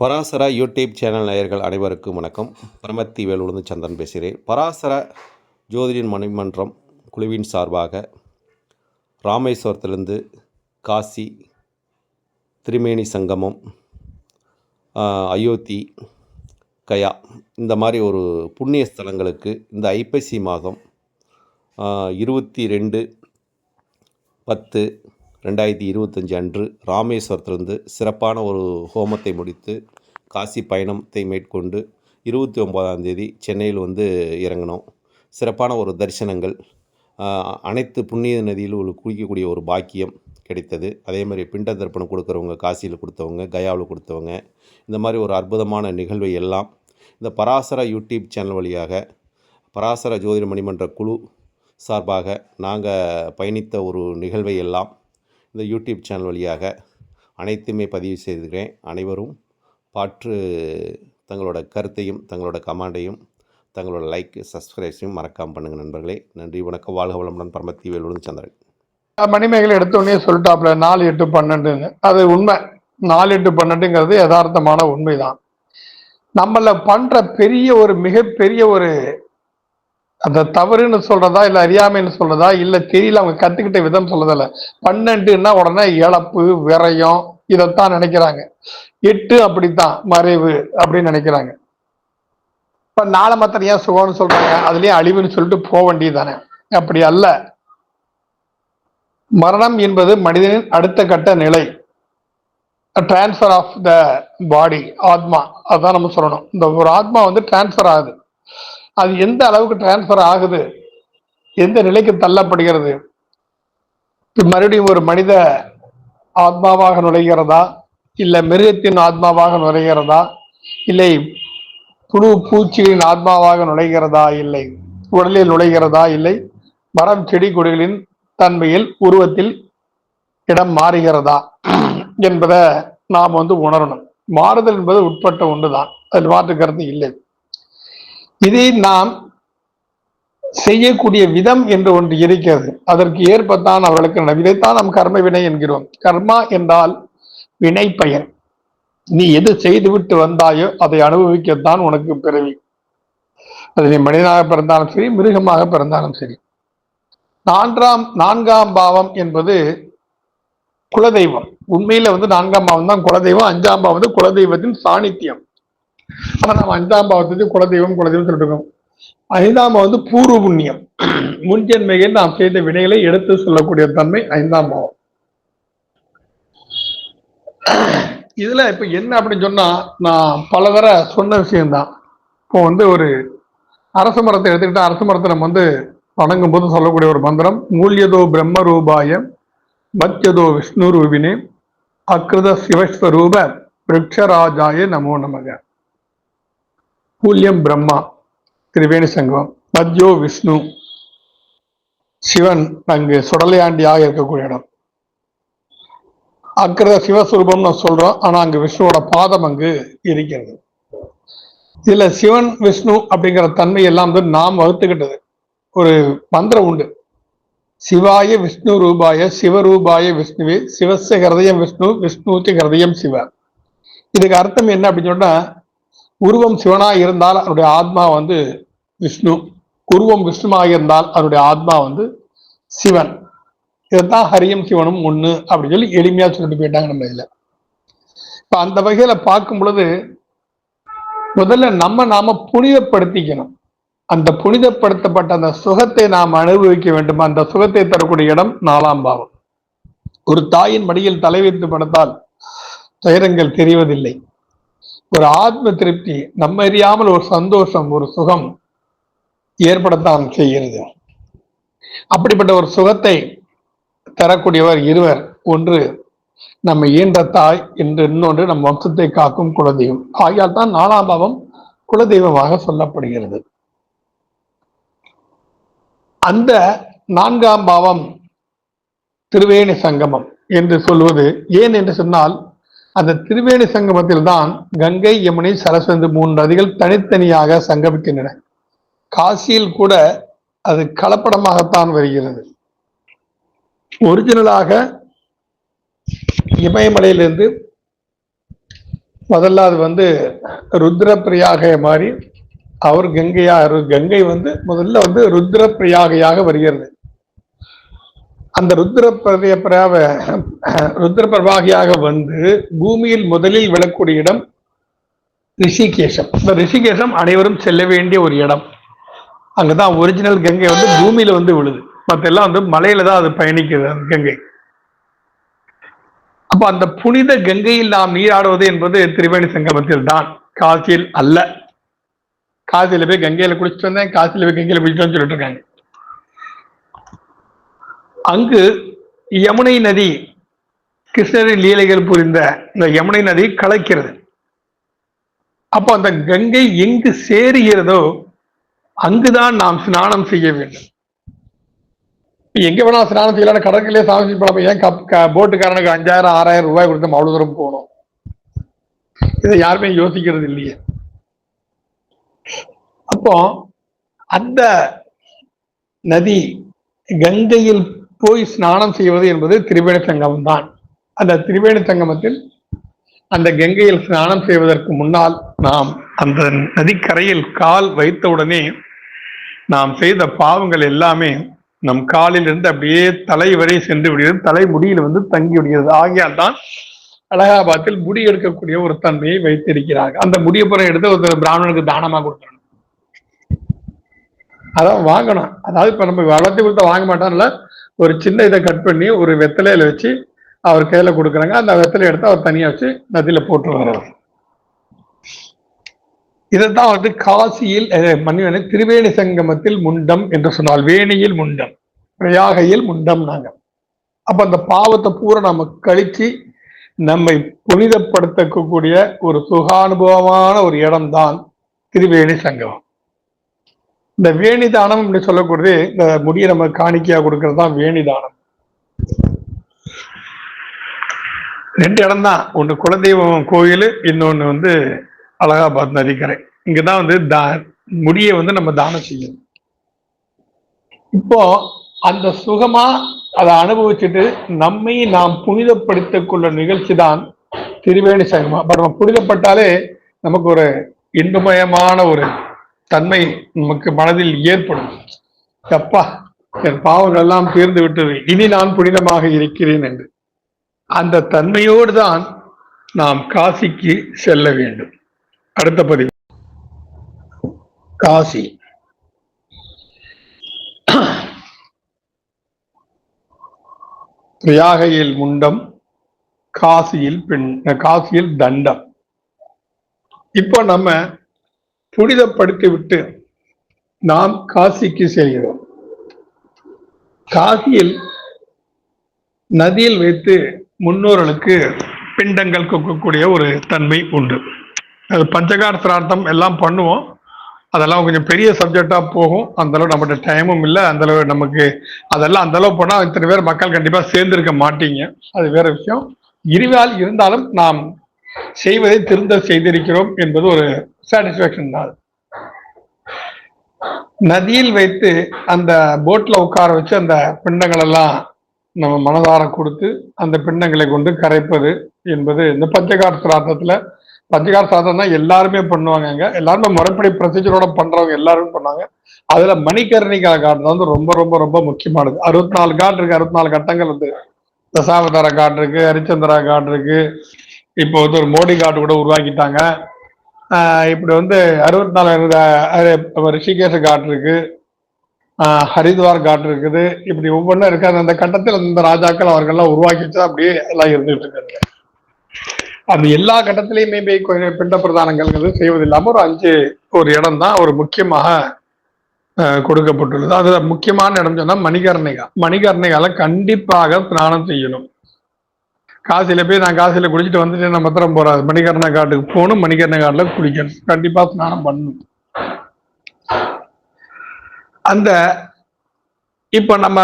Parasara YouTube channel நேயர்கள் அனைவருக்கும் வணக்கம். பரமத்தி வேலுடன் சந்திரன் பேசுகிறேன். பராசர ஜோதிடன் மணிமன்றம் குழுவின் சார்பாக ராமேஸ்வரத்திலிருந்து காசி, திரிவேணி சங்கமம், அயோத்தி, கயா இந்த மாதிரி ஒரு புண்ணிய ஸ்தலங்களுக்கு இந்த ஐப்பசி மாதம் 22/10/2025 அன்று ராமேஸ்வரத்திலிருந்து சிறப்பான ஒரு ஹோமத்தை முடித்து காசி பயணத்தை மேற்கொண்டு 29ஆம் தேதி சென்னையில் இறங்கினோம். சிறப்பான ஒரு தரிசனங்கள், அனைத்து புண்ணிய நதியில் குளிக்கக்கூடிய ஒரு பாக்கியம் கிடைத்தது. அதே மாதிரி பிண்ட தர்ப்பணம் கொடுக்குறவங்க, காசியில் கொடுத்தவங்க, கயாவில் கொடுத்தவங்க, இந்த மாதிரி ஒரு அற்புதமான நிகழ்வை எல்லாம் இந்த பராசர யூடியூப் சேனல் வழியாக பராசர ஜோதிட மணிமன்ற குழு சார்பாக நாங்கள் பயணித்த ஒரு நிகழ்வை எல்லாம் இந்த யூடியூப் சேனல் வழியாக அனைத்துமே பதிவு செய்திருக்கிறேன். அனைவரும் பார்த்து தங்களோட கருத்தையும் தங்களோட கமெண்டையும் தங்களோட லைக் சப்ஸ்கிரைப்ஸையும் மறக்காமல் பண்ணுங்கள் நண்பர்களே. நன்றி, வணக்கம். வாழ்க வளமுடன். பரமத்தி வேலுடன் சந்திரன். மணிமேகலை எடுத்தோடனே சொல்லிட்டாப்புல 4-8-12. அது உண்மை. 4-8-12ங்கிறது யதார்த்தமான உண்மைதான். நம்மள பண்ற மிகப்பெரிய ஒரு அந்த தவறுன்னு சொல்றதா, இல்ல அறியாமைன்னு சொல்றதா, இல்ல தெரியல அவங்க கத்துக்கிட்ட விதம் சொல்றதில்ல. 12ன்னா உடனே இழப்பு, விரயம் இதைத்தான் நினைக்கிறாங்க. 8 அப்படித்தான் மறைவு அப்படின்னு நினைக்கிறாங்க. இப்ப 4 மாத்திரம் ஏன் சுகம்னு சொல்றாங்க, அதுலயும் அழிவுன்னு சொல்லிட்டு போக வேண்டியதானே. அப்படி அல்ல. மரணம் என்பது மனிதனின் அடுத்த கட்ட நிலை. டிரான்ஸ்பர் ஆஃப் த பாடி, ஆத்மா. அதான் நம்ம சொல்லணும். இந்த ஒரு ஆத்மா டிரான்ஸ்பர் ஆகுது. அது எந்த அளவுக்கு டிரான்ஸ்பர் ஆகுது, எந்த நிலைக்கு தள்ளப்படுகிறது, மறுபடியும் ஒரு மனித ஆத்மாவாக நுழைகிறதா, இல்ல மிருகத்தின் ஆத்மாவாக நுழைகிறதா, இல்லை புழு பூச்சிகளின் ஆத்மாவாக நுழைகிறதா, இல்லை உடலில் நுழைகிறதா, இல்லை மரம் செடி கொடிகளின் தன்மையில் உருவத்தில் இடம் மாறுகிறதா என்பதை நாம் உணரணும். மாறுதல் என்பது உட்பட்ட ஒன்றுதான், அதில் மாற்று கருத்து இல்லை. இதை நாம் செய்யக்கூடிய விதம் என்று ஒன்று இருக்கிறது. அதற்கு ஏற்பத்தான் அவர்களுக்கு இதைத்தான் நாம் கர்ம வினை என்கிறோம். கர்மா என்றால் வினை பயன். நீ எது செய்துவிட்டு வந்தாயோ அதை அனுபவிக்கத்தான் உனக்கு பிறவி. அது நீ மனிதனாக பிறந்தாலும் சரி, மிருகமாக பிறந்தாலும் சரி. 4ஆம் பாவம் என்பது குலதெய்வம். உண்மையில 4ஆம் பாவம் தான் குலதெய்வம். 5ஆம் பாவம் குலதெய்வத்தின் சாநித்தியம். ஆனா நம்ம 5ஆம் பாவத்துக்கு குலதெய்வம் சொல்லிட்டு இருக்கோம். 5ஆம் பாவம் பூர்வ புண்ணியம். முன்ஜென்மையில் நாம் செய்த வினைகளை எடுத்து சொல்லக்கூடிய தன்மை 5ஆம் பாவம். இதுல இப்ப என்ன அப்படின்னு சொன்னா, நான் பல தடவை சொன்ன விஷயம்தான். இப்போ ஒரு அரச மரத்தை எடுத்துக்கிட்டா, அரச மரத்தை நம்ம வணங்கும் போது சொல்லக்கூடிய ஒரு மந்திரம், மூல்யதோ பிரம்ம ரூபாய மத்தியதோ விஷ்ணு ரூபினே அக்ருத சிவஸ்வரூப விருட்சராஜாய நமோ நமக. மூல்யம் பிரம்மா, திரிவேணி சங்கமம். மத்யோ விஷ்ணு, சிவன் அங்கு சுடலையாண்டியாக இருக்கக்கூடிய இடம். அக்கிரத சிவஸ்வரூபம் நான் சொல்றோம், ஆனா அங்கு விஷ்ணுவோட பாதம் அங்கு இருக்கிறது. இதுல சிவன் விஷ்ணு அப்படிங்கிற தன்மை எல்லாம் நாம் வகுத்துக்கிட்டது. ஒரு மந்திரம் உண்டு, சிவாய விஷ்ணு ரூபாய சிவரூபாய விஷ்ணுவே சிவச ஹிருதயம் விஷ்ணு விஷ்ணுக்கு ஹிருதயம் சிவ. இதுக்கு அர்த்தம் என்ன அப்படின்னு சொன்னா, உருவம் சிவனா இருந்தால் அவருடைய ஆத்மா விஷ்ணு, உருவம் விஷ்ணுவாக இருந்தால் அவருடைய ஆத்மா சிவன். இதைத்தான் ஹரியும் சிவனும் ஒண்ணு அப்படின்னு சொல்லி எளிமையா சொல்லிட்டு போயிட்டாங்க நம்ம இதுல. இப்ப அந்த வகையில பார்க்கும் பொழுது முதல்ல நாம புனிதப்படுத்திக்கணும். அந்த புனிதப்படுத்தப்பட்ட அந்த சுகத்தை நாம் அனுபவிக்க வேண்டும். அந்த சுகத்தை தரக்கூடிய இடம் 4ஆம் பாவம். ஒரு தாயின் மடியில் தலை வைத்து படுத்தால் துயரங்கள் தெரிவதில்லை. ஒரு ஆத்ம திருப்தி, நம்ம அறியாமல் ஒரு சந்தோஷம், ஒரு சுகம் ஏற்படத்தான் செய்கிறது. அப்படிப்பட்ட ஒரு சுகத்தை தரக்கூடியவர் இருவர். ஒன்று நம்ம ஈன்ற தாய், என்று இன்னொன்று நம் வம்சத்தை காக்கும் குலதெய்வம். ஆகியால் தான் 4ஆம் பாவம் குலதெய்வமாக சொல்லப்படுகிறது. அந்த 4ஆம் பாவம் திரிவேணி சங்கமம் என்று சொல்வது ஏன் என்று சொன்னால், அந்த திரிவேணி சங்கமத்தில் தான் கங்கை, யமுனை, சரஸ்வதி 3 நதிகள் தனித்தனியாக சங்கமிக்கின்றன. காசியில் கூட அது கலப்படமாகத்தான் வருகிறது. ஒரிஜினலாக இமயமலையிலிருந்து முதல்ல அது வந்து ருத்ர பிரியாக மாறி அவர் கங்கையா, கங்கை வந்து முதல்ல வந்து ருத்ர பிரியாகையாக வருகிறது. அந்த ருத்ர பிரவாகியாக வந்து பூமியில் முதலில் விழக்கூடிய இடம் ரிஷிகேசம். இந்த ரிஷிகேசம் அனைவரும் செல்ல வேண்டிய ஒரு இடம். அங்கதான் ஒரிஜினல் கங்கை வந்து பூமியில வந்து விழுது. மற்றெல்லாம் வந்து மலையில தான் அது பயணிக்குது அந்த கங்கை. அப்ப அந்த புனித கங்கையில் நாம் நீராடுவது என்பது திரிவேணி சங்கமத்தில் தான், காசியில் அல்ல. காசியில போய் கங்கையில குளிச்சுட்டு வந்தேன், காசியில போய் கங்கையில குளிச்சுட்டு சொல்லிட்டு இருக்காங்க. அங்கு யமுனை நதி, கிருஷ்ணரின் லீலைகள் புரிந்த இந்த யமுனை நதி கலக்கிறது. அப்போ அந்த கங்கை எங்கு சேருகிறதோ அங்குதான் நாம் ஸ்நானம் செய்ய வேண்டும். எங்க வேணா ஸ்நானம் செய்யலாம், கடற்கரையிலே சாமி போலாம். ஏன் போட்டுக்காரனுக்கு 5000 6000 ரூபாய் கொடுத்து அவ்வளவு தூரம் போகணும்? இதை யாருமே யோசிக்கிறது இல்லையே. அப்போ அந்த நதி கங்கையில் போய் ஸ்நானம் செய்வது என்பது திரிவேணி சங்கமம் தான். அந்த திரிவேணி சங்கமத்தில் அந்த கங்கையில் ஸ்நானம் செய்வதற்கு முன்னால் நாம் அந்த நதிக்கரையில் கால் வைத்தவுடனே நாம் செய்த பாவங்கள் எல்லாமே நம் காலில் இருந்து அப்படியே தலை வரை சென்று விடுகிறது, தலை முடியில் வந்து தங்கி விடுகிறது. ஆகியால் தான் அலகாபாத்தில் முடி எடுக்கக்கூடிய ஒரு தன்மையை வைத்திருக்கிறார்கள். அந்த முடிய புறம் எடுத்து ஒரு பிராமணனுக்கு தானமா கொடுக்கணும், அதான் வாங்கணும். அதாவது இப்ப நம்ம வளர்த்தி கொடுத்தா வாங்க மாட்டான்ல, ஒரு சின்ன இதை கட் பண்ணி ஒரு வெத்தலையில வச்சு அவர் கையில கொடுக்குறாங்க. அந்த வெத்தலை எடுத்து அவர் தனியா வச்சு நதியில போட்டு வர்றாரு. இதைத்தான் வந்து காசியில் திரிவேணி சங்கமத்தில் முண்டம் என்று சொன்னால், வேணியில் முண்டம், பிரயாகையில் முண்டம். நாங்க அப்ப அந்த பாவத்தை பூரா நம்ம கழிச்சு நம்மை புனிதப்படுத்தக்கூடிய ஒரு சுகானுபவமான ஒரு இடம்தான் திரிவேணி சங்கமம். இந்த வேணி தானம் என்று சொல்லக்கூடியது, இந்த முடியை நம்ம காணிக்கையா கொடுக்கறது தான் வேணி தானம். 2 இடம் தான், ஒன்று குலதெய்வம் கோயில், இன்னொன்று வந்து அலகாபாத் நதிக்கரை. இங்கதான் வந்து முடியை வந்து நம்ம தானம் செய்யணும். இப்போ அந்த சுகமா அதை அனுபவிச்சுட்டு நம்மை நாம் புனிதப்படுத்திக் கொள்ள நிகழ்ச்சி தான் திரிவேணி சங்கமம். அப்ப நம்ம புனிதப்பட்டாலே நமக்கு ஒரு இன்பமயமான ஒரு தன்மை நமக்கு மனதில் ஏற்படும். அப்பா, என் பாவங்கள் எல்லாம் தீர்ந்து விட்டது, இனி நான் புனிதமாக இருக்கிறேன் என்று அந்த தன்மையோடு தான் நாம் காசிக்கு செல்ல வேண்டும். அடுத்த பதிவு காசி. பிரயாகையில் முண்டம், காசியில் தண்டம். இப்போ நம்ம புனிதப்படுத்தி விட்டு நாம் காசிக்கு செல்கிறோம். காசியில் நதியில் வைத்து முன்னோர்களுக்கு பிண்டங்கள் கொடுக்கக்கூடிய ஒரு தன்மை உண்டு. அது பஞ்சகார சிரார்த்தம் எல்லாம் பண்ணுவோம். அதெல்லாம் கொஞ்சம் பெரிய சப்ஜெக்டா போகும். அந்த அளவு நம்மகிட்ட டைமும் இல்லை. அந்த அளவு நமக்கு அதெல்லாம் அந்த அளவு போனால் இத்தனை பேர் மக்கள் கண்டிப்பா சேர்ந்திருக்க மாட்டீங்க, அது வேற விஷயம். இருவால் இருந்தாலும் நாம் செய்வதை திருந்த செய்திருக்கிறோம் என்பது ஒரு சாட்டிஸ்பாக்சன் தான். நதியில் வைத்து அந்த போட்ல உட்கார வச்சு அந்த பிண்டங்கள் எல்லாம் நம்ம மனதார கொடுத்து அந்த பிண்டங்களை கொண்டு கரைப்பது என்பது இந்த பஞ்சகார சிரார்த்தத்துல. பஞ்சகார சாதம் தான் எல்லாருமே பண்ணுவாங்க, எல்லாருமே முறைப்படி ப்ரொசீஜரோட பண்றவங்க எல்லாருமே பண்ணாங்க. அதுல மணிகர்ணிகா காட் வந்து ரொம்ப ரொம்ப ரொம்ப முக்கியமானது. 64 காட் இருக்கு, 64 கட்டங்கள் வந்து தசாவதார காட் இருக்கு, ஹரிச்சந்திரா காட் இருக்கு, இப்போ வந்து ஒரு மோடி காட் கூட உருவாக்கிட்டாங்க. இப்படி வந்து 64 ரிஷிகேஷ காட் இருக்கு, ஹரித்வார் காட் இருக்குது, இப்படி ஒவ்வொன்றும் இருக்காது. அந்த கட்டத்தில் அந்த ராஜாக்கள் அவர்கள்லாம் உருவாக்கி வச்சா அப்படியே எல்லாம் இருந்துட்டு இருக்காங்க. அந்த எல்லா கட்டத்திலையுமே போய் பிண்ட பிரதானங்கள் செய்வதில்லாம ஒரு 5 இடம் தான் ஒரு முக்கியமாக கொடுக்கப்பட்டுள்ளது. அதுல முக்கியமான இடம் சொன்னா மணிகர்ணிகால கண்டிப்பாக ஸ்நானம் செய்யணும். காசியில போய் நான் காசியில குளிச்சுட்டு வந்துட்டு நான் பத்திரம் போறாது, மணிகர்ண காட்டுக்கு போகணும், மணிகர்ண காட்டுல குளிக்கணும், கண்டிப்பா ஸ்நானம் பண்ணணும். அந்த இப்ப நம்ம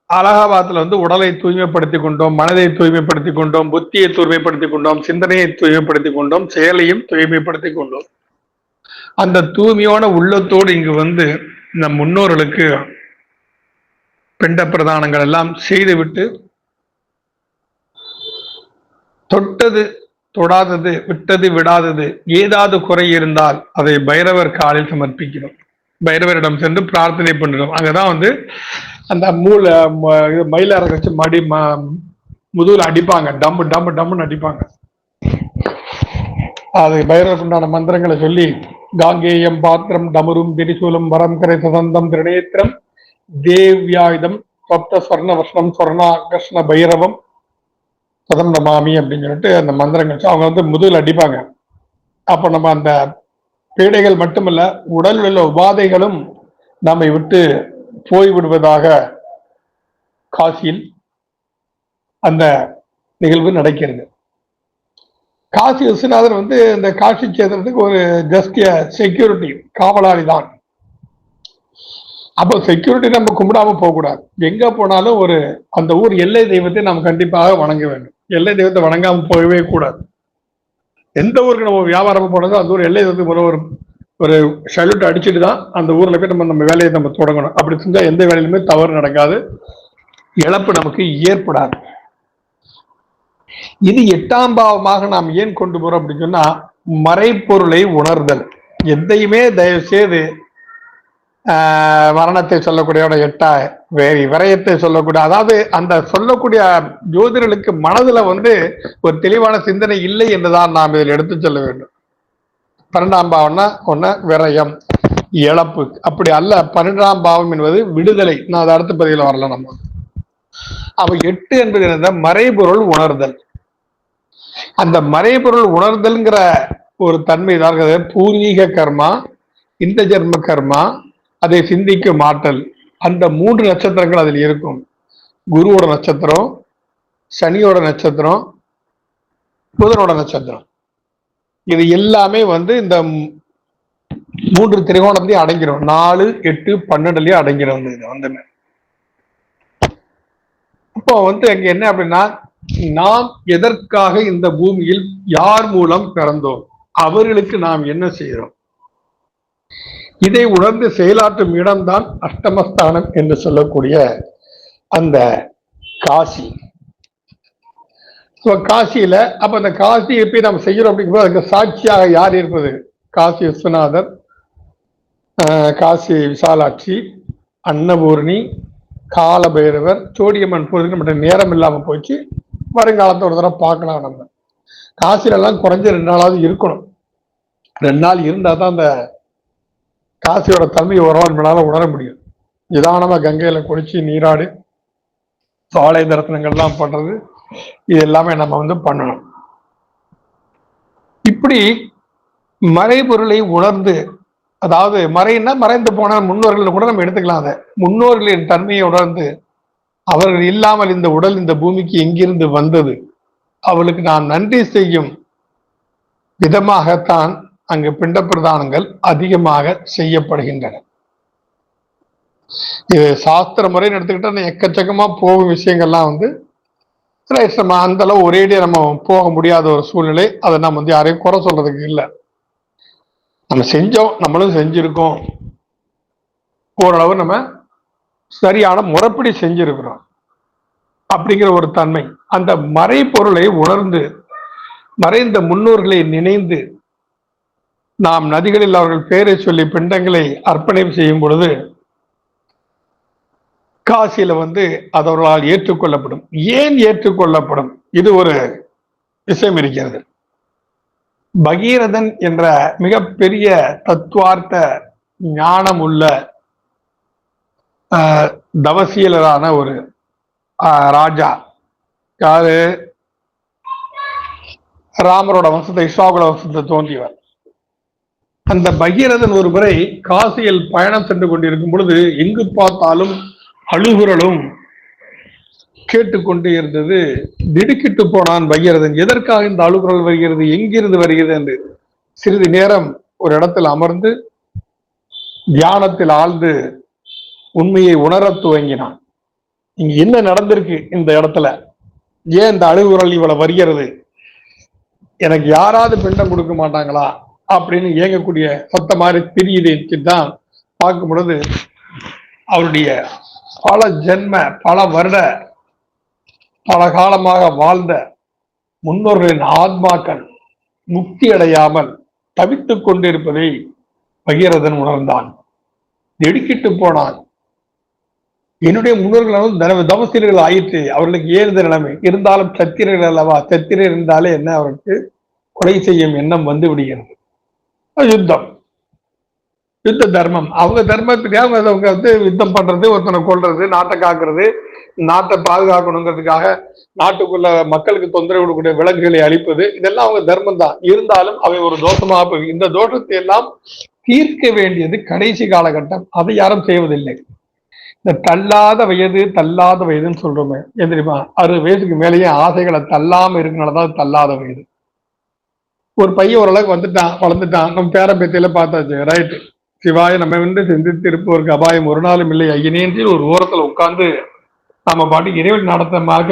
அலகாபாத்ல வந்து உடலை தூய்மைப்படுத்தி கொண்டோம், மனதை தூய்மைப்படுத்தி கொண்டோம், புத்தியை தூய்மைப்படுத்தி கொண்டோம், சிந்தனையை தூய்மைப்படுத்தி கொண்டோம், செயலையும் தூய்மைப்படுத்தி கொண்டோம். அந்த தூய்மையான உள்ளத்தோடு இங்கு வந்து நம் முன்னோர்களுக்கு பிண்ட பிரதானங்கள் எல்லாம் செய்துவிட்டு தொட்டது தொடாதது, விட்டது, விடாதது, ஏதாவது குறை இருந்தால் அதை பைரவர் காலில் சமர்ப்பிக்கணும். பைரவரிடம் சென்று பிரார்த்தனை பண்ணணும். அங்கதான் வந்து அந்த மயில வச்சு முதுகுல அடிப்பாங்க, டம்மு டம்மு டம்முன்னு அடிப்பாங்க. அது பைரவருக்கு உண்டான மந்திரங்களை சொல்லி, காங்கேயம் பாத்திரம் டமரும் திரிசூலம் வரம் கரை சதந்தம் திருநேத்திரம் தேவ்யாயுதம் சப்த ஸ்வர்ண வர்ஷ்ணம் ஸ்வர்ணாகர்ஷ்ண பைரவம் சதம் நமாமி அப்படின்னு சொல்லிட்டு அந்த மந்திரங்கள் அவங்க வந்து முதுகில் அடிப்பாங்க. அப்ப நம்ம அந்த பீடைகள் மட்டுமல்ல, உடலில் உள்ள உபாதைகளும் நம்மை விட்டு போய்விடுவதாக காசியில் அந்த நிகழ்வு நடக்கிறது. காசி விஸ்வநாதர் வந்து இந்த காசி சேத்திரத்துக்கு ஒரு ஜஸ்ட் செக்யூரிட்டி, காவலாளி தான். அப்போ செக்யூரிட்டி நம்ம கும்பிடாம போகக்கூடாது. எங்க போனாலும் ஒரு அந்த ஊர் எல்லை தெய்வத்தை நாம் கண்டிப்பாக வணங்க வேண்டும். எல்லை தெய்வத்தை வணங்காம போகவே கூடாது. எந்த ஊருக்கு நம்ம வியாபாரம் போனதோ அந்த ஊர் எல்லை தெய்வத்துக்கு ஒரு சல்யூட் அடிச்சுட்டு தான் அந்த ஊர்ல போய் நம்ம வேலையை நம்ம தொடங்கணும். அப்படி செஞ்சா எந்த வேலையிலுமே தவறு நடக்காது, இழப்பு நமக்கு ஏற்படாது. இது 8ஆம் பாவமாக நாம் ஏன் கொண்டு போறோம் அப்படின்னு சொன்னா, மறைப்பொருளை உணர்தல். எதையுமே தயவு செய்து மரணத்தை சொல்லக்கூடிய 8 விரயத்தை சொல்லக்கூடிய, அதாவது அந்த சொல்லக்கூடிய ஜோதிடர்களுக்கு மனதுல வந்து ஒரு தெளிவான சிந்தனை இல்லை என்றுதான் நாம் இதில் எடுத்து சொல்ல வேண்டும். 12ஆம் பாவம்னா விரயம், இழப்பு. அப்படி அல்ல. 12ஆம் பாவம் என்பது விடுதலை. நான் அதை அடுத்த பதிவில் வரல. நம்ம அப்ப 8 என்பது என்ன? மறைபொருள் உணர்தல். அந்த மறைபொருள் உணர்தல்ங்கிற ஒரு தன்மை தான் பூர்வீக கர்மா, இந்த ஜென்ம கர்மா, அதை சிந்திக்கும் ஆற்றல். அந்த 3 நட்சத்திரங்கள் அதில் இருக்கும். குருவோட நட்சத்திரம், சனியோட நட்சத்திரம், புதனோட நட்சத்திரம். இது எல்லாமே வந்து இந்த 3 திரிகோணத்திலையும் அடங்கிடும். 4, 8, 12லயும் அடங்கிடும். வந்து இப்போ வந்து அங்க என்ன அப்படின்னா, நாம் எதற்காக இந்த பூமியில் யார் மூலம் பிறந்தோம், அவர்களுக்கு நாம் என்ன செய்யறோம், இதை உணர்ந்து செயலாற்றும் இடம்தான் அஷ்டமஸ்தானம் என்று சொல்லக்கூடிய அந்த காசி. காசியில அப்ப அந்த காசி எப்படி நம்ம செய்யறோம் அப்படிங்கும்போது அதுக்கு சாட்சியாக யார் இருப்பது? காசி விஸ்வநாதர், காசி விசாலாட்சி, அன்னபூர்ணி, கால பைரவர், சோடியம்மன் போறதுக்கு மட்டும் நேரம் இல்லாம போச்சு. வருங்காலத்தை ஒரு தடவை பார்க்கலாம். நம்ம காசில எல்லாம் குறைஞ்ச 2 நாளாவது இருக்கணும். 2 நாள் இருந்தா தான் அந்த காசியோட தன்மை நம்மளால உணர முடியும். நிதானமா கங்கையில குளிச்சு நீராடி சாலை தரிசனங்கள்லாம் பண்றது, இது எல்லாமே நம்ம வந்து பண்ணணும். இப்படி மறைபொருளை உணர்ந்து, அதாவது மறைன்னா மறைந்து போன முன்னோர்கள் கூட நம்ம எடுத்துக்கலாம். அதை முன்னோர்களின் தன்மையை உணர்ந்து, அவர்கள் இல்லாமல் இந்த உடல் இந்த பூமிக்கு எங்கிருந்து வந்தது, அவளுக்கு நான் நன்றி செய்யும் விதமாகத்தான் அங்கு பிண்ட பிரதானங்கள் அதிகமாக செய்யப்படுகின்றன. இது சாஸ்திர முறைன்னு எடுத்துக்கிட்டா எக்கச்சக்கமா போகும் விஷயங்கள்லாம் வந்து நம்ம அந்த அளவு ஒரேடியா நம்ம போக முடியாத ஒரு சூழ்நிலை. அதை நம்ம வந்து யாரையும் குறை சொல்றதுக்கு இல்லை. நம்ம செஞ்சோம், நம்மளும் செஞ்சிருக்கோம், ஓரளவு நம்ம சரியான முறைப்படி செஞ்சிருக்கிறோம் அப்படிங்கிற ஒரு தன்மை. அந்த மறைபொருளை உணர்ந்து மறைந்த முன்னோர்களை நினைந்து நாம் நதிகளில் அவர்கள் பெயரை சொல்லி பிண்டங்களை அர்ப்பணம் செய்யும் பொழுது காசியில வந்து அதவர்களால் ஏற்றுக்கொள்ளப்படும். ஏன் ஏற்றுக்கொள்ளப்படும்? இது ஒரு விஷயம் இருக்கிறது. பகீரதன் என்ற மிகப்பெரிய தத்துவார்த்த ஞானம் உள்ள தவசீலரான ஒரு ராஜா, யாரு? ராமரோட வம்சத்தை, இஸ்வாகுல வம்சத்தை தோன்றியவர். அந்த பகீரதன் ஒரு முறை காசியில் பயணம் சென்று கொண்டிருக்கும் பொழுது எங்கு பார்த்தாலும் அழுகுரலும் கேட்டுக்கொண்டே இருந்தது. திடுக்கிட்டு போனான் பகீரதன். எதற்காக இந்த அழுகுரல் வருகிறது, எங்கிருந்து வருகிறது என்று சிறிது நேரம் ஒரு இடத்தில் அமர்ந்து தியானத்தில் ஆழ்ந்து உண்மையை உணர துவங்கினான். இங்க என்ன நடந்திருக்கு, இந்த இடத்துல ஏன் இந்த அழுகுரல் இவ்வளவு வருகிறது, எனக்கு யாராவது பிண்டம் கொடுக்க மாட்டாங்களா அப்படின்னு ஏங்கக்கூடிய சத்த மாதிரி தெரியுது தான் பார்க்கும் பொழுது அவருடைய பல ஜென்ம, பல வருட, பல காலமாக வாழ்ந்த முன்னோர்களின் ஆத்மாக்கள் முக்தி அடையாமல் தவித்துக் கொண்டிருப்பதை பகீரதன் உணர்ந்தான். திடுக்கிட்டு போனான். என்னுடைய முன்னோர்கள் தவசீலர்கள் ஆயிற்று, அவர்களுக்கு ஏறுத நிலைமை இருந்தாலும் சத்திரர்கள் அல்லவா, சத்திரர் இருந்தாலே என்ன, அவருக்கு கொலை செய்யும் எண்ணம் வந்து விடுகிறது. யுத்தம், யுத்த தர்மம், அவங்க தர்மத்துக்காக அவங்க யுத்தம் பண்றது, ஒருத்தனை கொள்றது, நாட்டை காக்குறது, நாட்டை பாதுகாக்கணுங்கிறதுக்காக நாட்டுக்குள்ள மக்களுக்கு தொந்தரவு கொடுக்கக்கூடிய விலங்குகளை அழிப்பது, இதெல்லாம் அவங்க தர்மம் தான். இருந்தாலும் அவை ஒரு தோஷமாக, இந்த தோஷத்தை எல்லாம் தீர்க்க வேண்டியது கடைசி காலகட்டம். அதை யாரும் செய்வதில்லை. இந்த தள்ளாத வயதுன்னு சொல்றோமே, ஏன் தெரியுமா? 60 வயசுக்கு மேலேயே ஆசைகளை தள்ளாம இருக்கனாலதான் தள்ளாத வயது. ஒரு பையன் ஓரளவுக்கு வந்துட்டான், வளர்ந்துட்டான், நம்ம பேர பேத்தியில பார்த்தாச்சு, ரைட்டு, சிவாய நம்ம வந்து சிந்தித்து இருப்பவருக்கு அபாயம் ஒரு நாளும் இல்லை ஐயனேன்றி ஒரு ஓரத்துல உட்கார்ந்து நம்ம பாட்டுக்கு இறைவன் நடத்தமாக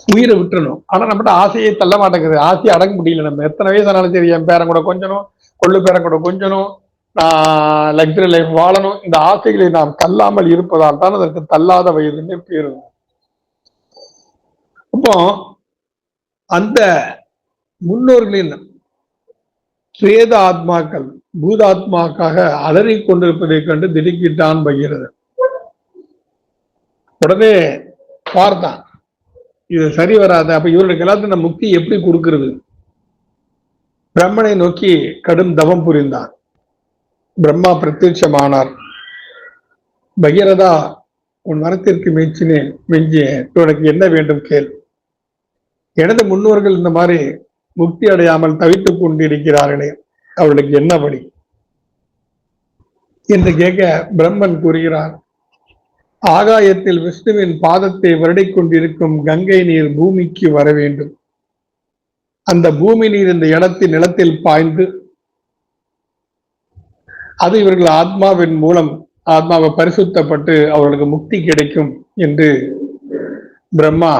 உயிரை விட்டுறணும். ஆனா நம்மகிட்ட ஆசையை தள்ள மாட்டேங்குது, ஆசையை அடங்க முடியல. நம்ம எத்தனை வயசு ஆனாலும் சரி, என் பேரன் கூட கொஞ்சணும், கொள்ளு பேரன் கூட கொஞ்சணும், லக்ஸரி லைஃப் வாழணும், இந்த ஆசைகளை நாம் தள்ளாமல் இருப்பதால் தான் அதற்கு தள்ளாத வயதுன்னு பேரு. அப்போ அந்த முன்னோர்களின் சுவேத ஆத்மாக்கள் பூதாத்மாக்காக அலறி கொண்டிருப்பதை கண்டு திடுக்கிட்டான் பகீரதன். உடனே பார்த்தான், இது சரி வராது. அப்ப இவர்களுக்கு எல்லாத்தையும் முக்தி எப்படி கொடுக்கிறது? பிரம்மனை நோக்கி கடும் தவம் புரிந்தான். பிரம்மா பிரத்யட்சமானார். பகீரதா, உன் மரத்திற்கு மிஞ்சினேன், உனக்கு என்ன வேண்டும் கேள். எனது முன்னோர்கள் இந்த மாதிரி முக்தி அடையாமல் தவித்துக் கொண்டிருக்கிறார்களே, அவர்களுக்கு என்ன வழி என்று கேட்க பிரம்மன் கூறுகிறார், ஆகாயத்தில் விஷ்ணுவின் பாதத்தை வருடிக் கொண்டிருக்கும் கங்கை நீர் பூமிக்கு வர வேண்டும். அந்த பூமி நீர் இந்த இடத்தின் நிலத்தில் பாய்ந்து அது இவர்கள் ஆத்மாவின் மூலம் ஆத்மாவை பரிசுத்தப்பட்டு அவர்களுக்கு முக்தி கிடைக்கும் என்று பிரம்மா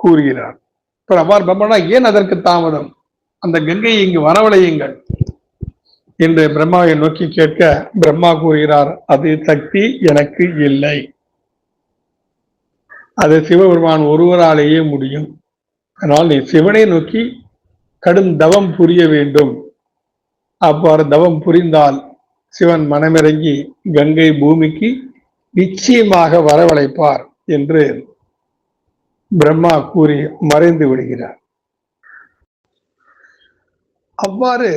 கூறுகிறார். அவ்வாறு பிரம்மனா, ஏன் அதற்கு தாமதம், அந்த கங்கையை இங்கு வரவழையுங்கள் என்று பிரம்மாவை நோக்கி கேட்க பிரம்மா கூறுகிறார், அது சக்தி எனக்கு இல்லை, அது சிவபெருமான் ஒருவராலேயே முடியும். அதனால் நீ சிவனை நோக்கி கடும் தவம் புரிய வேண்டும். அவ்வாறு தவம் புரிந்தால் சிவன் மனமிறங்கி கங்கை பூமிக்கு நிச்சயமாக வரவழைப்பார் என்று பிரம்மா கூறி மறைந்து விடுகிறார். அவ்வாறு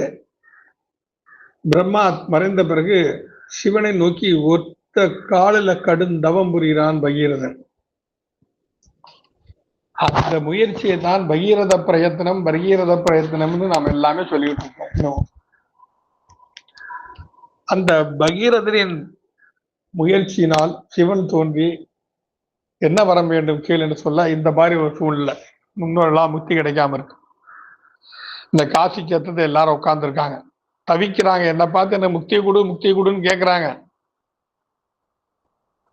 பிரம்மா மறைந்த பிறகு சிவனை நோக்கி ஒத்த காலில கடும் தவம் புரிகிறான் பகீரதன். அந்த முயற்சியை தான் பகீரத பிரயத்தனம்னு நாம் எல்லாமே சொல்லிட்டு இருக்கோம். அந்த பகீரதனின் முயற்சியினால் சிவன் தோன்றி என்ன வர வேண்டும் கேள் என்று சொல்ல, இந்த மாதிரி ஒரு சூழ்நிலை, முன்னோரெல்லாம் முக்தி கிடைக்காம இருக்கு. இந்த காசி கேத்தத்தை எல்லாரும் உட்கார்ந்து இருக்காங்க, தவிக்கிறாங்க, என்ன பார்த்து என்ன முக்தி கொடுன்னு கேட்கிறாங்க.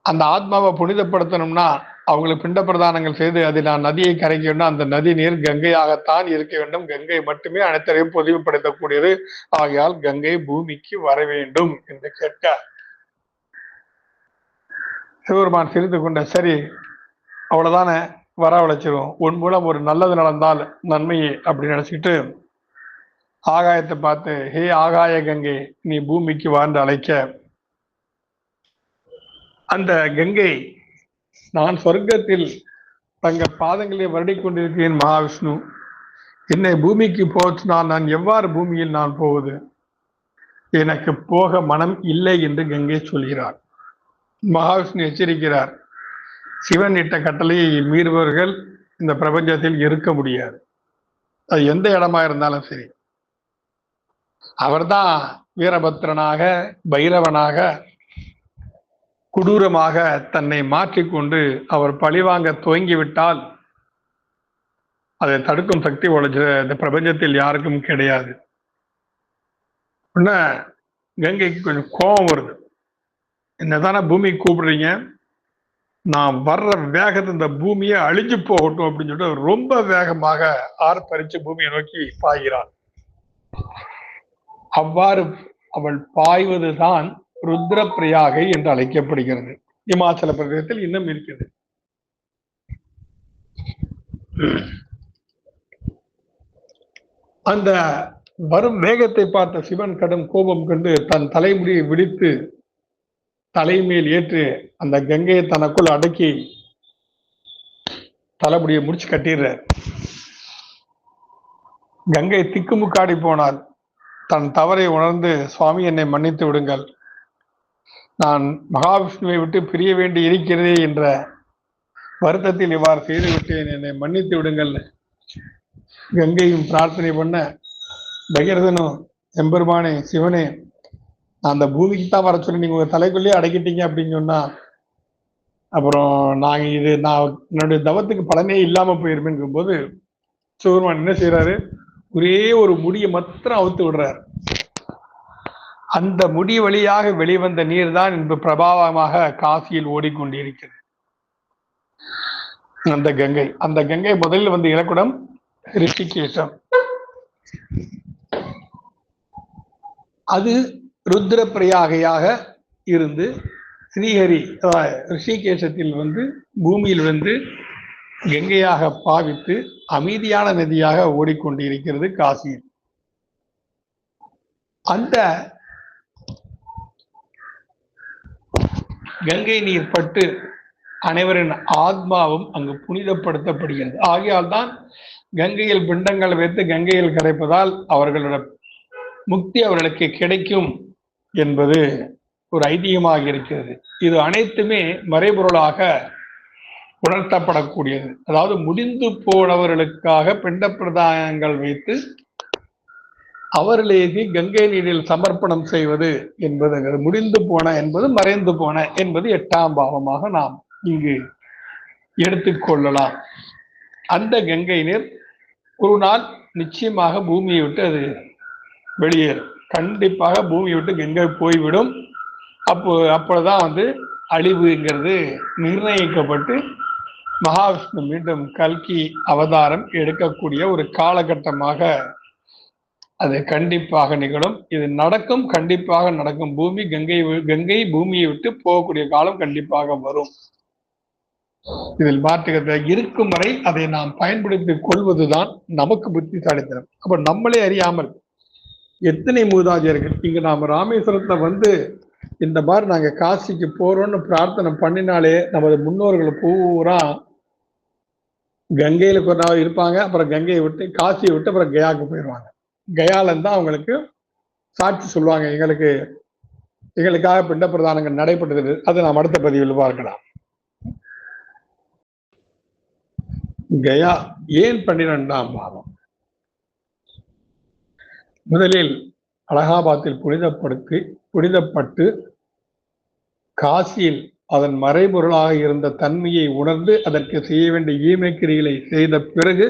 அந்த ஆத்மாவை புனிதப்படுத்தணும்னா அவங்களுக்கு பிண்ட பிரதானங்கள் செய்து அதில் நான் நதியை கரைக்க வேண்டும். அந்த நதி நீர் கங்கையாகத்தான் இருக்க வேண்டும். கங்கை மட்டுமே அனைத்தரையும் பொதுமைப்படுத்தக்கூடியது. ஆகையால் கங்கை பூமிக்கு வர வேண்டும் என்று கேட்க சிவபெருமான் சிரித்து கொண்ட, சரி அவ்வளவுதானே, வரவழைச்சிரும், உன் மூலம் ஒரு நல்லது நடந்தால் நன்மையே அப்படின்னு நினைச்சுக்கிட்டு ஆகாயத்தை பார்த்து, ஹே ஆகாய கங்கை, நீ பூமிக்கு வாழ்ந்து அழைக்க, அந்த கங்கை, நான் சொர்க்கத்தில் தங்க பாதங்களை வருடி கொண்டிருக்கிறேன் மகாவிஷ்ணு, என்னை பூமிக்கு போச்சுனால் நான் எவ்வாறு பூமியில் நான் போவது, எனக்கு போக மனம் இல்லை என்று கங்கை சொல்கிறார். மகாவிஷ்ணு எச்சரிக்கிறார், சிவன் இட்ட கட்டளையை மீறுபவர்கள் இந்த பிரபஞ்சத்தில் இருக்க முடியாது. அது எந்த இடமா இருந்தாலும் சரி. அவர்தான் வீரபத்ரனாக பைரவனாக கொடூரமாக தன்னை மாற்றிக்கொண்டு அவர் பழிவாங்க துவங்கிவிட்டால் அதை தடுக்கும் சக்தி இந்த பிரபஞ்சத்தில் யாருக்கும் கிடையாது. கங்கைக்கு கொஞ்சம் கோபம் வருது, என்னதானே பூமிக்கு கூப்பிடுறீங்க, நான் வர்ற வேகத்தை இந்த பூமியை அழிஞ்சு போகட்டும் அப்படின்னு சொல்லிட்டு ரொம்ப வேகமாக ஆர்ப்பரிச்சு பூமியை நோக்கி பாய்கிறாள். அவ்வாறு அவள் பாய்வதுதான் ருத்ரப்பிரயாகை என்று அழைக்கப்படுகிறது. இமாச்சல பிரதேசத்தில் இன்னும் இருக்குது. அந்த வரும் வேகத்தை பார்த்த சிவன் கடும் கோபம் கண்டு தன் தலைமுடியை விடித்து தலைமேல் ஏற்று அந்த கங்கையை தனக்குள் அடக்கி தலைமுடியை முடிச்சு கட்டிடுறார். கங்கை திக்குமுக்காடி போனால் தன் தவறை உணர்ந்து, சுவாமி என்னை மன்னித்து விடுங்கள், நான் மகாவிஷ்ணுவை விட்டு பிரிய வேண்டி இருக்கிறதே என்ற வருத்தத்தில் இவ்வாறு செய்து விட்டேன், என்னை மன்னித்து விடுங்கள் கங்கையும் பிரார்த்தனை பண்ண, பகீரதனும் எம்பெருமானே சிவனே, நான் அந்த பூமிக்கு தான் வர சொல்லி நீங்க உங்க தலைக்குள்ளேயே அடக்கிட்டீங்க அப்படின்னு சொன்னா அப்புறம் நான் என்னுடைய தவத்துக்கு பலனே இல்லாம போயிருமேங்கும் போது சிவபெருமான் என்ன செய்யறாரு, ஒரே ஒரு முடியை மாத்திரம் அவுத்து விடுறார். அந்த முடி வழியாக வெளிவந்த நீர் தான் இன்று பிரபாவமாக காசியில் ஓடிக்கொண்டிருக்கிறது. அந்த கங்கை முதலில் வந்து இலக்குடம் ரிஷிகேசம். அது ருத்ர பிரயாகையாக இருந்து ஸ்ரீஹரி ரிஷிகேசத்தில் வந்து பூமியில் வந்து கங்கையாக பாவித்து அமைதியான நதியாக ஓடிக்கொண்டிருக்கிறது காசியில். அந்த கங்கை நீர் பட்டு அனைவரின் ஆத்மாவும் அங்கு புனிதப்படுத்தப்படுகிறது. ஆகையால் தான் கங்கையில் பிண்டங்கள் வைத்து கங்கையில் கரைப்பதால் அவர்களோட முக்தி அவர்களுக்கு கிடைக்கும் என்பது ஒரு ஐதீகமாக இருக்கிறது. இது அனைத்துமே மறைபொருளாக உணர்த்தப்படக்கூடியது. அதாவது முடிந்து போனவர்களுக்காக பிண்ட பிரதானங்கள் வைத்து அவர்களுக்கு கங்கை நீரில் சமர்ப்பணம் செய்வது என்பது, முடிந்து போன என்பது மறைந்து போன என்பது 8ஆம் பாவமாக நாம் இங்கு எடுத்துக்கொள்ளலாம். அந்த கங்கை நீர் ஒரு நாள் நிச்சயமாக பூமியை விட்டு அது வெளியேறும். கண்டிப்பாக பூமியை விட்டு கங்கை போய்விடும். அப்பொழுதுதான் வந்து அழிவுங்கிறது நிர்ணயிக்கப்பட்டு மகாவிஷ்ணு மீண்டும் கல்கி அவதாரம் எடுக்கக்கூடிய ஒரு காலகட்டமாக அது கண்டிப்பாக நிகழும். இது நடக்கும், கண்டிப்பாக நடக்கும். கங்கை பூமியை விட்டு போகக்கூடிய காலம் கண்டிப்பாக வரும். இதில் மாற்றுகிற இருக்கும் வரை அதை நாம் பயன்படுத்திக் கொள்வதுதான் நமக்கு புத்திசாலித்தனம். அப்ப நம்மளே அறியாமல் எத்தனை மூதாதையர்கள் இங்க நாம ராமேஸ்வரத்துல வந்து இந்த மாதிரி நாங்க காசிக்கு போறோம்னு பிரார்த்தனை பண்ணினாலே நமது முன்னோர்கள் பூரா கங்கையில கொஞ்ச நாள் இருப்பாங்க, அப்புறம் கங்கையை விட்டு காசியை விட்டு அப்புறம் கயாவுக்கு போயிடுவாங்க. கயால இருந்தா அவங்களுக்கு சாட்சி சொல்லுவாங்க, எங்களுக்காக பிண்ட பிரதானங்கள் நடைபெற்றது. அதை நாம் அடுத்த பதிவில் பார்க்கலாம். கயா ஏன் 12ஆம் பாவம்? முதலில் அலகாபாத்தில் புனிதப்பட்டு காசியில் அதன் மறைபொருளாக இருந்த தன்மையை உணர்ந்து அதற்கு செய்ய வேண்டிய ஈமைக்கிரிகளை செய்த பிறகு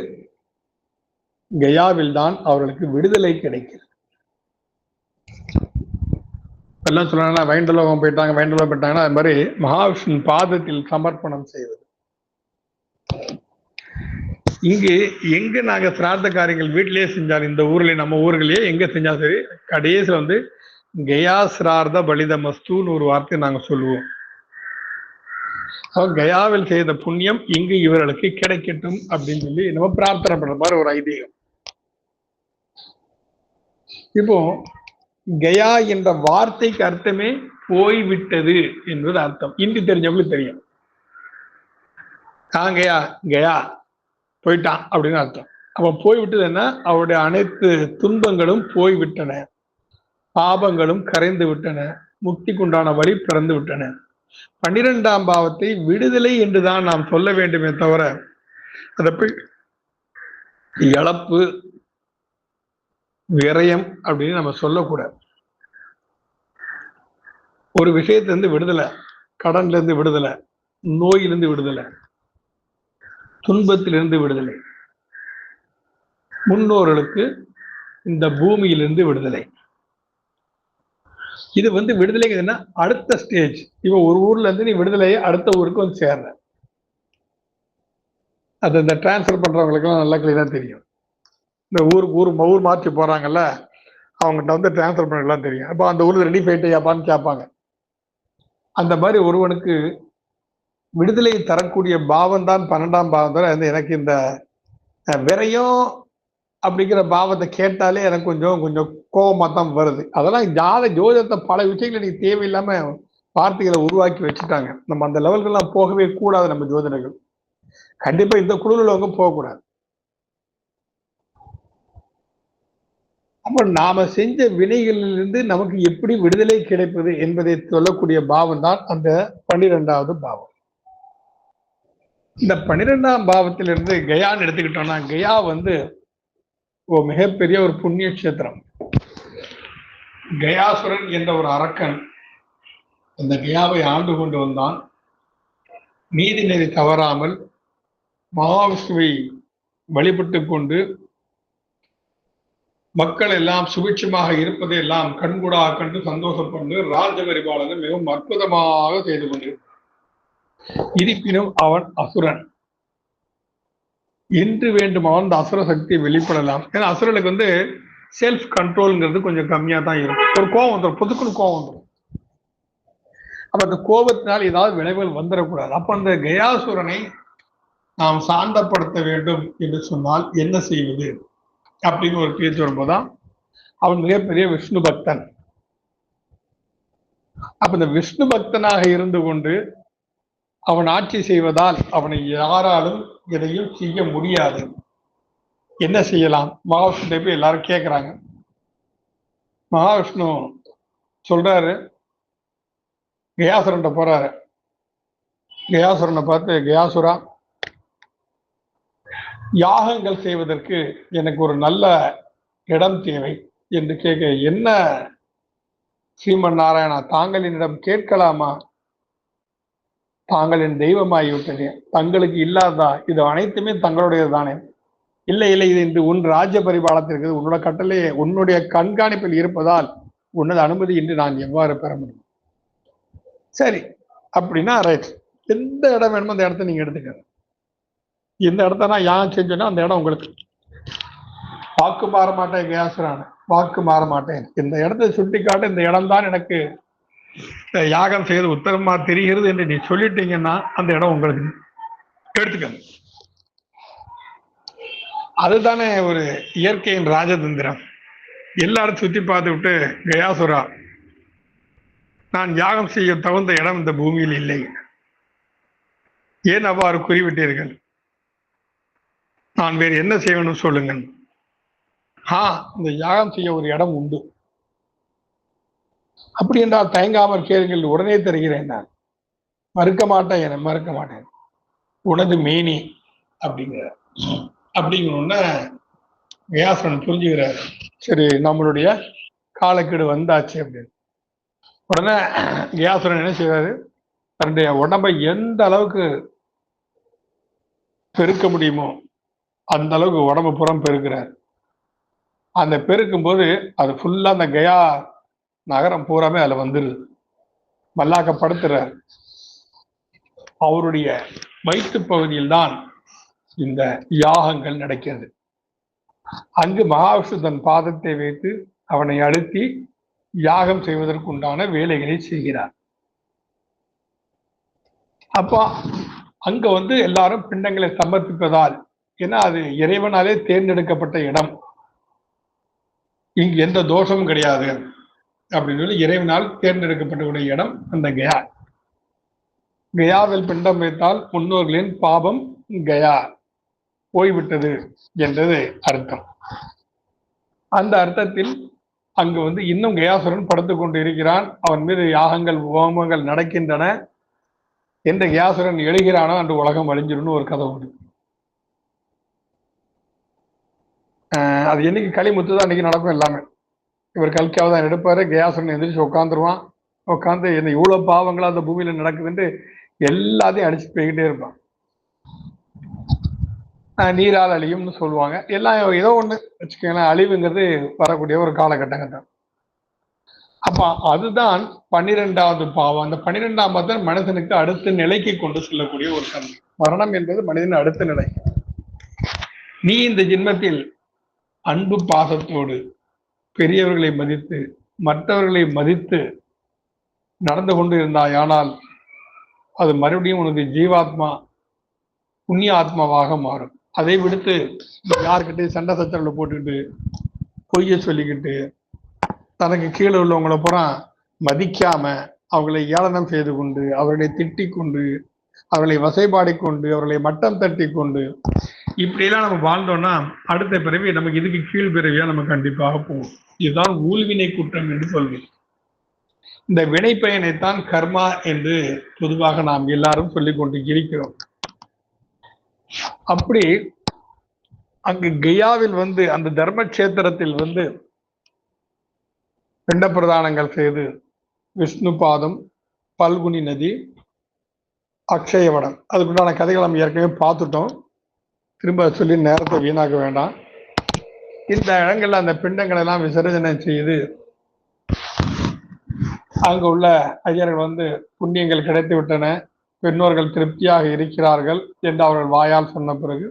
கயாவில் தான் அவர்களுக்கு விடுதலை கிடைக்கிறது. எல்லாம் சொல்றாங்கன்னா வைண்டலோகம் போயிட்டாங்கன்னா அது மாதிரி மகாவிஷ்ணு பாதத்தில் சமர்ப்பணம் செய்வது. இங்கு எங்க நாங்க சிரார்த்த காரியங்கள் வீட்டிலேயே செஞ்சாலும், இந்த ஊர்ல நம்ம ஊர்களே எங்க செஞ்சாலும் சரி, கடைசியில் வந்து கயா சிரார்த்த பலித மஸ்துன்னு ஒரு வார்த்தை நாங்க சொல்லுவோம். கயாவில் செய்த புண்ணியம் இங்கு இவர்களுக்கு கிடைக்கட்டும் அப்படின்னு சொல்லி நம்ம பிரார்த்தனை பண்ற மாதிரி ஒரு ஐதீகம். இப்போ கயா என்ற வார்த்தைக்கு அர்த்தமே போய்விட்டது என்பது அர்த்தம். இந்தி தெரிஞ்சவங்களுக்கு தெரியும். கயா கயா போயிட்டான் அப்படின்னு அர்த்தம். அப்ப போய்விட்டதுன்னா அவருடைய அனைத்து துன்பங்களும் போய்விட்டன, பாபங்களும் கரைந்து விட்டன, முக்திக்குண்டான வழி பிறந்து விட்டன. 12ஆம் பாவத்தை விடுதலை என்றுதான் நாம் சொல்ல வேண்டுமே தவிர அதை போய் இழப்பு விரயம் அப்படின்னு நம்ம சொல்லக்கூடாது. ஒரு விஷயத்திலிருந்து விடுதலை, கடன்ல இருந்து விடுதலை, நோயிலிருந்து விடுதலை, துன்பத்திலிருந்து விடுதலை, முன்னோர்களுக்கு இந்த பூமியிலிருந்து விடுதலை. இது வந்து விடுதலைங்கிறதுனா அடுத்த ஸ்டேஜ். இப்ப ஒரு ஊர்ல இருந்து நீ விடுதலையை அடுத்த ஊருக்கு வந்து சேர்ற, அது இந்த டிரான்ஸ்ஃபர் பண்றவங்களுக்கு எல்லாம் நல்லா கிளீனா தெரியும். இந்த ஊர் மாற்றி போறாங்கல்ல, அவங்ககிட்ட வந்து டிரான்ஸ்ஃபர் பண்ணலாம் தெரியும். அப்போ அந்த ஊர்ல ரெடி போயிட்டியாப்பான்னு கேட்பாங்க. அந்த மாதிரி ஒருவனுக்கு விடுதலை தரக்கூடிய பாவம் தான் 12ஆம் பாவம் தான். எனக்கு இந்த விரையும் அப்படிங்கிற பாவத்தை கேட்டாலே எனக்கு கொஞ்சம் கொஞ்சம் கோபமா தான் வருது. அதெல்லாம் ஜோதிடத்தை பல விஷயங்களை நீங்க தேவையில்லாம வார்த்தைகளை உருவாக்கி வச்சுட்டாங்க. நம்ம அந்த லெவல்கெல்லாம் போகவே கூடாது. நம்ம ஜோதிடர்கள் கண்டிப்பா இந்த குழுவில் உள்ளவங்க போகக்கூடாது. அப்ப நாம செஞ்ச வினைகளிலிருந்து நமக்கு எப்படி விடுதலை கிடைப்பது என்பதை சொல்லக்கூடிய பாவம் தான் அந்த 12வது பாவம். இந்த 12ஆம் பாவத்திலிருந்து கயான்னு எடுத்துக்கிட்டோம்னா, கயா வந்து மிகப்பெரிய ஒரு புண்ணிய கஷேத்திரம். கயாசுரன் என்ற ஒரு அரக்கன் அந்த கயாவை ஆண்டு கொண்டு வந்தான். நீதி நெறி தவறாமல் மகாவிஷ்ணுவை வழிபட்டு கொண்டு மக்கள் எல்லாம் சுபிட்சமாக இருப்பதை எல்லாம் கண்கூடாக கண்டு சந்தோஷப்பட்டு ராஜ பரிபாலனை மிகவும் அற்புதமாக செய்து கொண்டிருக்கிறான். இருப்பினும் அவன் அசுரன். என்று வேண்டும் அவன் அந்த அசுர சக்தி வெளிப்படலாம். ஏன்னா அசுரனுக்கு வந்து செல்ஃப் கண்ட்ரோல்ங்கிறது கொஞ்சம் கம்மியா தான் இருக்கும். ஒரு கோபம் வந்துடும், பொதுக்குன்னு கோபம் வந்துடும். அப்ப அந்த கோபத்தினால் ஏதாவது விளைவுகள் வந்துடக்கூடாது. அப்ப அந்த கயாசுரனை நாம் சாந்தப்படுத்த வேண்டும் என்று சொன்னால் என்ன செய்வது அப்படின்னு ஒரு பேச்சு வரும்போதுதான் அவன் மிகப்பெரிய விஷ்ணு பக்தன். அப்ப இந்த விஷ்ணு பக்தனாக இருந்து கொண்டு அவன் ஆட்சி செய்வதால் அவனை யாராலும் எதையும் செய்ய முடியாது. என்ன செய்யலாம்? மகாவிஷ்ணு போய் எல்லாரும் கேட்கிறாங்க. மகாவிஷ்ணு சொல்றாரு, கயாசுரன் போறாரு. கயாசுரனை பார்த்து, கயாசுரா, யாகங்கள் செய்வதற்கு எனக்கு ஒரு நல்ல இடம் தேவை என்று கேட்க, என்ன ஸ்ரீமன் நாராயணா, தாங்கள் என்னிடம் கேட்கலாமா? தாங்களின் தெய்வமாகிவிட்டது, தங்களுக்கு இல்லாததா? இது அனைத்துமே தங்களுடையது தானே? இல்லை இல்லை, இது இன்று உன் ராஜ்ய பரிபாலத்திற்கு உன்னோட கட்டளை உன்னுடைய கண்காணிப்பில் இருப்பதால் உன்னது அனுமதி இன்று நான் எவ்வாறு பெற முடியும்? சரி அப்படின்னா ரைட், எந்த இடம் வேணுமோ அந்த இடத்த நீங்க எடுத்துக்க. இந்த இடத்த நான் யாகம் செஞ்சேன்னா அந்த இடம் உங்களுக்கு. வாக்கு மாற மாட்டேன் கயாசுரான, வாக்கு மாற மாட்டேன். இந்த இடத்தை சுட்டி காட்ட, இந்த இடம் தான் எனக்கு யாகம் செய்து உத்தரமா தெரிகிறது என்று நீ சொல்லிட்டீங்கன்னா அந்த இடம் உங்களுக்கு எடுத்துக்கங்க. அதுதானே ஒரு இயற்கையின் ராஜதந்திரம். எல்லாரும் சுத்தி பார்த்து விட்டு, கயாசுரா, நான் யாகம் செய்ய தகுந்த இடம் இந்த பூமியில் இல்லை, ஏன் அவ்வாறு குறிவிட்டீர்கள்? நான் வேறு என்ன செய்யணும் சொல்லுங்கள். இந்த யாகம் செய்ய ஒரு இடம் உண்டு. அப்படி என்றால் தயங்காமல் கேளுங்கள், உடனே தருகிறேன். நான் மறுக்க மாட்டேன், மறுக்க மாட்டேன். உனது மேனி அப்படிங்கிற அப்படிங்கணும்னா கயாசுரன் புரிஞ்சுக்கிறார். சரி, நம்மளுடைய காலக்கெடு வந்தாச்சு அப்படின்னு. உடனே கயாசுரன் என்ன செய்வாரு, தன்னுடைய உடம்பை எந்த அளவுக்கு பெருக்க முடியுமோ அந்த அளவுக்கு உடம்பு புறம் பெருக்கிறார். அந்த பெருக்கும் போது அது ஃபுல்லா அந்த கயா நகரம் பூராமே அதுல வந்துருது. மல்லாக்கப்படுத்துறார். அவருடைய வயிற்று பகுதியில் தான் இந்த யாகங்கள் நடக்கிறது. அங்கு மகாவிஷ்ணு தன் பாதத்தை வைத்து அவனை அழுத்தி யாகம் செய்வதற்கு உண்டான வேலைகளை செய்கிறார். அப்போ அங்க வந்து எல்லாரும் பிண்டங்களை சமர்ப்பிப்பதால், ஏன்னா அது இறைவனாலே தேர்ந்தெடுக்கப்பட்ட இடம், இங்கு எந்த தோஷமும் கிடையாது அப்படின்னு சொல்லி இறைவனால் தேர்ந்தெடுக்கப்பட்ட இடம் அந்த கயா. கயாவில் பிண்டம் வைத்தால் முன்னோர்களின் பாபம் கயா போய்விட்டது என்றது அர்த்தம். அந்த அர்த்தத்தில் அங்கு வந்து இன்னும் கயாசுரன் படுத்துக் கொண்டு இருக்கிறான். அவன் மீது யாகங்கள் ஹோமங்கள் நடக்கின்றன. எந்த கயாசுரன் எழுகிறானோ அன்று உலகம் அழிஞ்சிரும்னு ஒரு கதை உண்டு. அது என்னைக்கு களிமுத்து தான் அன்னைக்கு நடக்கும் எல்லாமே. இவர் கல்கியாவை தான் எடுப்பாரு. கயாசுரன் எந்திரிச்சு உட்காந்துருவான். உட்காந்து என்ன இவ்வளவு பாவங்களா அந்த பூமியில நடக்குதுன்ட்டு எல்லாத்தையும் அடிச்சு போய்கிட்டே இருப்பான். நீரால் அழியும்னு சொல்லுவாங்க. எல்லாம் ஏதோ ஒண்ணு வச்சுக்கோங்களேன், அழிவுங்கிறது வரக்கூடிய ஒரு காலகட்டங்கள் தான். அப்ப அதுதான் 12வது பாவம். அந்த 12ஆம் பாவம் மனிதனுக்கு அடுத்த நிலைக்கு கொண்டு செல்லக்கூடிய ஒரு தன்மை. மரணம் என்பது மனிதன் அடுத்த நிலை. நீ இந்த ஜென்மத்தில் அன்பு பாசத்தோடு பெரியவர்களை மதித்து மற்றவர்களை மதித்து நடந்து கொண்டு இருந்தாயானால் அது மறுபடியும் உனது ஜீவாத்மா புண்ணிய ஆத்மாவாக மாறும். அதை விடுத்து யாருக்கிட்டையும் சண்டை சச்சரவுல போட்டுக்கிட்டு பொய்ய சொல்லிக்கிட்டு தனக்கு கீழே உள்ளவங்களை பூரா மதிக்காம அவர்களை ஏளனம் செய்து கொண்டு அவர்களை திட்டிக் கொண்டு அவர்களை வசைபாடி கொண்டு அவர்களை மட்டம் தட்டி கொண்டு இப்படியெல்லாம் நம்ம வாழ்ந்தோம்னா அடுத்த பிறவி நமக்கு இதுக்கு கீழ் பிறவியா நம்ம கண்டிப்பாக போகும். இதுதான் ஊழ்வினை குற்றம் என்று சொல்வேன். இந்த வினை பயனைத்தான் கர்மா என்று பொதுவாக நாம் எல்லாரும் சொல்லிக் கொண்டு இருக்கிறோம். அப்படி அங்கு கயாவில் வந்து அந்த தர்மக்ஷேத்திரத்தில் வந்து பிண்ட பிரதானங்கள் செய்து விஷ்ணு பாதம், பல்குனி நதி, அக்ஷயவடம் அதுக்குண்டான கதைகளை நம்ம ஏற்கனவே பார்த்துட்டோம். திரும்ப சொல்லி நேரத்தை வீணாக்க வேண்டாம். இந்த இடங்கள்ல அந்த பிண்டங்களை எல்லாம் விசர்ஜனை செய்து அங்கு உள்ள ஐயர்கள் வந்து புண்ணியங்கள் கிடைத்து விட்டன, பெண்ணோர்கள் திருப்தியாக இருக்கிறார்கள் என்று அவர்கள் வாயால் சொன்ன பிறகு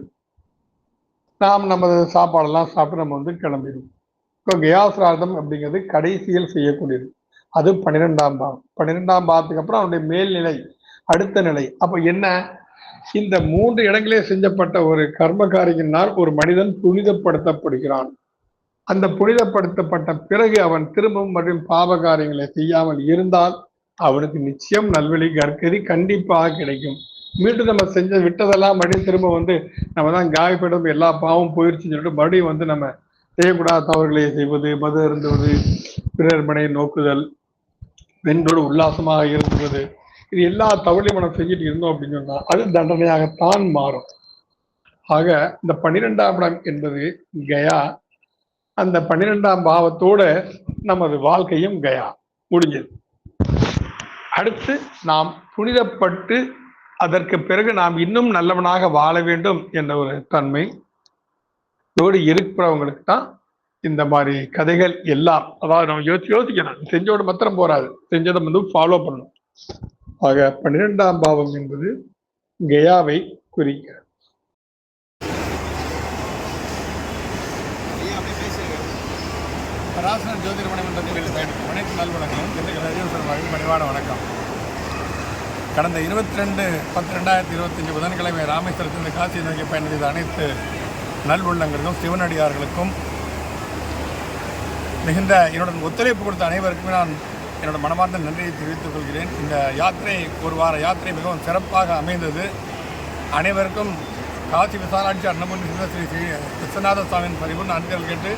நாம் நமது சாப்பாடெல்லாம் சாப்பிட்டு நம்ம வந்து கிளம்பிடுவோம். இப்போ கயாசிராதம் அப்படிங்கிறது கடைசியில் செய்யக்கூடியது. அது 12ஆம் பாவம். 12ஆம் பாவத்துக்கு அப்புறம் அவனுடைய மேல்நிலை, அடுத்த நிலை. அப்ப என்ன, இந்த 3 இடங்களே செஞ்சப்பட்ட ஒரு கர்மகாரியினால் ஒரு மனிதன் புனிதப்படுத்தப்படுகிறான். அந்த புனிதப்படுத்தப்பட்ட பிறகு அவன் திரும்பவும் மற்றும் பாவ காரியங்களை செய்யாமல் இருந்தால் அவனுக்கு நிச்சயம் நல்வழி கற்கதி கண்டிப்பாக கிடைக்கும். மீண்டும் நம்ம செஞ்ச விட்டதெல்லாம் மறுபடியும் திரும்ப வந்து நம்ம தான் காயப்படும் எல்லா பாவம் போயிடுச்சுன்னு சொல்லிட்டு மறுபடியும் வந்து நம்ம செய்யக்கூடாத தவறுகளை செய்வது, மது அருந்துவது, பிறர் மனை நோக்குதல், பெண்ணோடு உல்லாசமாக இருந்துவது, இது எல்லா தவறையும் நம்ம செஞ்சுட்டு இருந்தோம் அப்படின்னு சொன்னா அது தண்டனையாகத்தான் மாறும். ஆக இந்த 12ஆம் இடம் என்பது கயா. அந்த 12ஆம் பாவத்தோட நமது வாழ்க்கையும் கயா முடிஞ்சது. அடுத்து நாம் புனிதப்பட்டு அதற்கு பிறகு நாம் இன்னும் நல்லவனாக வாழ வேண்டும் என்ற ஒரு தன்மை இருக்கிறவங்களுக்கு தான் இந்த மாதிரி கதைகள் எல்லாம். அதாவது நம்ம யோசிக்கணும், செஞ்சோட மாத்திரம் போறாது, செஞ்சதை வந்து ஃபாலோ பண்ணணும். ஆக 12ஆம் பாவம் என்பது கயாவை குறிக்கிறது. ராசன ஜோதிட மணிமன்றத்தில் பயணிக்கும் அனைத்து நல்வணங்களும் திண்டுக்கல் பணிவான வணக்கம். கடந்த 22/10/2025 புதன்கிழமை ராமேஸ்வரத்திலிருந்து காசி நோக்கி பயணம் செய்த அனைத்து நல்வுள்ளங்களுக்கும் சிவனடியார்களுக்கும் மிகுந்த என்னுடன் ஒத்துழைப்பு கொடுத்த அனைவருக்குமே நான் என்னோட மனமார்ந்த நன்றியை தெரிவித்துக் கொள்கிறேன். இந்த யாத்திரை, ஒரு வார யாத்திரை மிகவும் சிறப்பாக அமைந்தது. அனைவருக்கும் காசி விசாலாட்சி அன்னபூர்ணி ஸ்ரீ விஸ்வநாத சுவாமியின் பரிபூர்ண அன்பர்கள் கேட்டு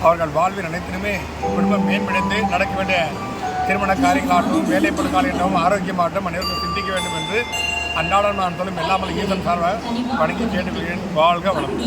அவர்கள் வாழ்வின் அனைத்திலுமே குடும்பம் மேம்படுத்தி நடக்க வேண்டிய திருமண காரியங்களாகட்டும், வேலைப்படு காரியங்களும், ஆரோக்கியமாகட்டும் அனைவருக்கும் சிந்திக்க வேண்டும் என்று அன்றாடம் நான் சொல்லும் எல்லாமல் ஈசன் சார்பாக வணங்கி கேட்டுக்கொள்கிறேன். வாழ்க வளம்.